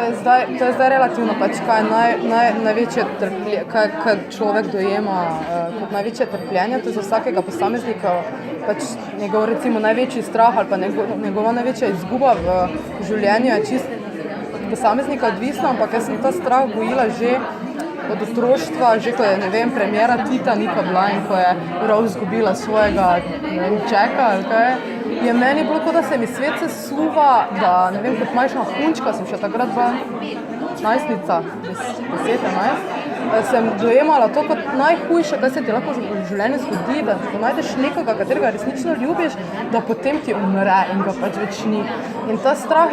je zdaj relativno, pač kaj največje kaj človek dojema kot največje trpljenje, to je za vsakega posameznika pač njegov recimo največji strah ali pa njegova največja izguba v življenju je čisto od posameznika odvisna, ampak jaz sem ta strah gojila že od otroštva, že ko je, ne vem, premiera Titanika bila in ko je Rose izgubila svojega, ne vem, čeka ali kaj, je meni bilo kot da se mi svet sesuva, da, ne vem, kot majhna hunčka sem še takrat bila najstnica, 10-11, sem dojemala to kot najhujše, kaj se ti lahko v življenju zgodi, da ko najdeš nekoga, katerega resnično ljubiš, da potem ti umre in ga pač več ni. In ta strah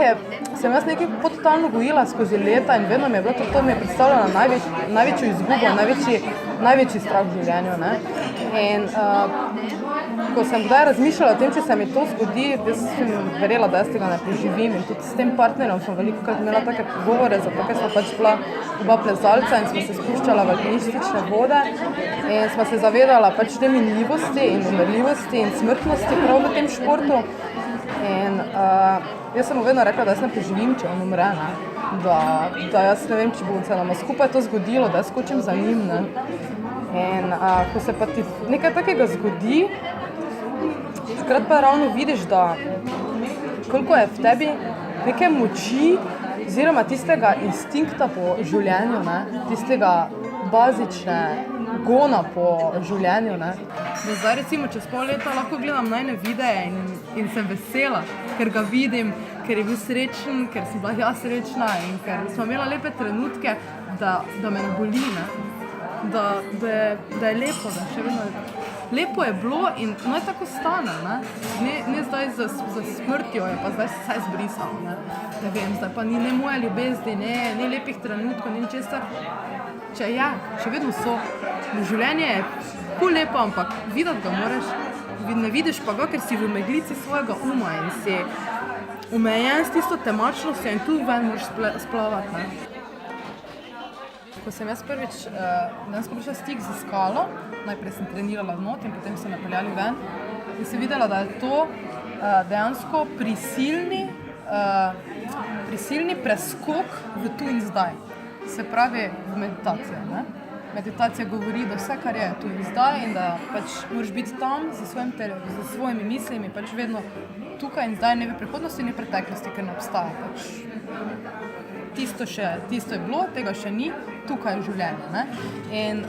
sem jaz nekaj totalno gojila skozi leta in vedno mi je bilo to mi je predstavljala največjo izgubo, največji strah v življenju. Ne? In ko sem kdaj razmišljala o tem, če se mi to zgodi, jaz sem verjela, da jaz tega ne preživim in tudi s tem partnerjem sem velikokrat imela take pogovore, zato ker smo pač bila oba plezalca in smo se spuščala v alpinistične vode in smo se zavedala pač te minljivosti in umrljivosti in smrtnosti prav v tem športu. In jaz sem mu vedno rekla, da jaz ne preživim, če on umre, ne? Da jaz ne vem, če bo se nama skupaj to zgodilo, da jaz skočim za njim. Ne? In ko se pa ti nekaj takega zgodi, takrat pa ravno vidiš, da koliko je v tebi neke moči oziroma tistega instinkta po življenju, ne? Tistega bazične gona po življenju. Ne? Da zdaj recimo čez pol leta lahko gledam najne videe in sem vesela, ker ga vidim, ker je bil srečen, ker sem bila jaz srečna in ker smo imela lepe trenutke, da me ne boli, ne? Da je lepo, da še vedno lepo je bilo in naj tako stane, ne zdaj za smrtjo je pa zdaj vse zbrisalo, ne vem, zdaj pa ni ne moje ljubezni, ne lepih trenutkov, ni ničesar, če je, še vedno so, življenje je ful lepo, ampak videti ga moraš, ne vidiš pa ga, ker si v meglici svojega uma in si omejen s tisto temačnostjo in tu ven moraš splavati, ne. Ko sem jaz prvič dejansko prišla stik z skalo, najprej sem trenirala not in potem so me peljali ven in sem videla, da je to dejansko prisilni preskok v tu in zdaj. Se pravi v meditacijo. Ne? Meditacija govori, da vse, kar je tu in zdaj in da pač moraš biti tam z svojimi mislimi, pač vedno tukaj in zdaj, ne v prihodnosti, ne v preteklosti, ker ne obstaja. Pač tisto je bilo, tega še ni, tukaj je življenje. Ne? In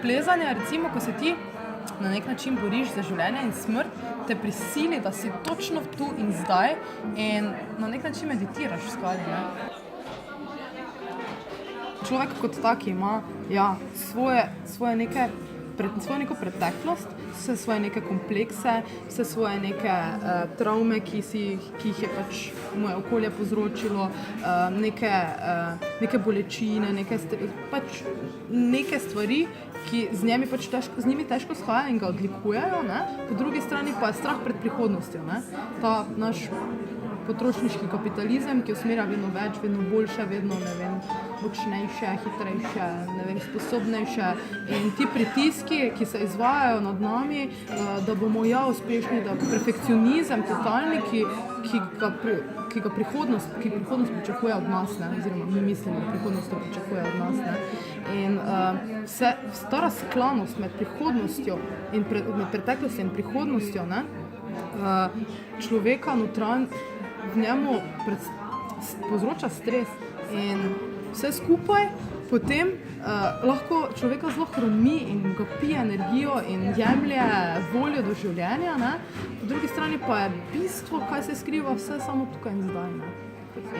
plezanje, recimo, ko se ti na nek način boriš za življenje in smrt, te prisili, da si točno tu in zdaj in na nek način meditiraš v skali. Ne? Človek kot tak ima svojo neko preteklost, vse svoje neke komplekse, vse svoje neke travme, ki jih je pač moje okolje povzročilo, neke bolečine, neke stvari, ki z njimi težko shaja in ga odlikujejo, ne? Po drugi strani pa je strah pred prihodnostjo. Ne? Ta naš potrošniški kapitalizem, ki usmerja vedno več, vedno boljše, vedno, ne vem, močnejše, hitrejše, ne vem, sposobnejše. In ti pritiski, ki se izvajajo nad nami, da bomo uspešni, da perfekcionizem totalni, ki prihodnost pričakuje od nas, ne, oziroma mi mislimo, da prihodnost pričakuje od nas. Ne. In ta razklanost med prihodnostjo in med preteklostjo in prihodnostjo, ne, človeka v njemu povzroča stres in vse skupaj potem lahko človeka zelo hromi in ga pije energijo in jemlje voljo do življenja, ne? Po drugi strani pa je bistvo, kaj se skriva, vse samo tukaj in zdaj. Ne?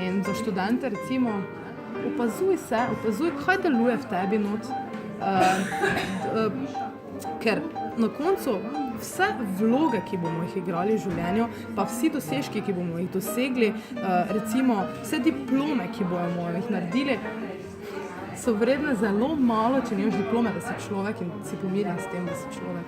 In za študente recimo opazuj, kaj deluje v tebi not, ker na koncu vse vloge, ki bomo jih igrali v življenju, pa vsi dosežki, ki bomo jih dosegli, recimo vse diplome, ki bomo jih naredili, so vredne zelo malo, če nimaš diplome, da si človek in si pomirjen s tem, da si človek.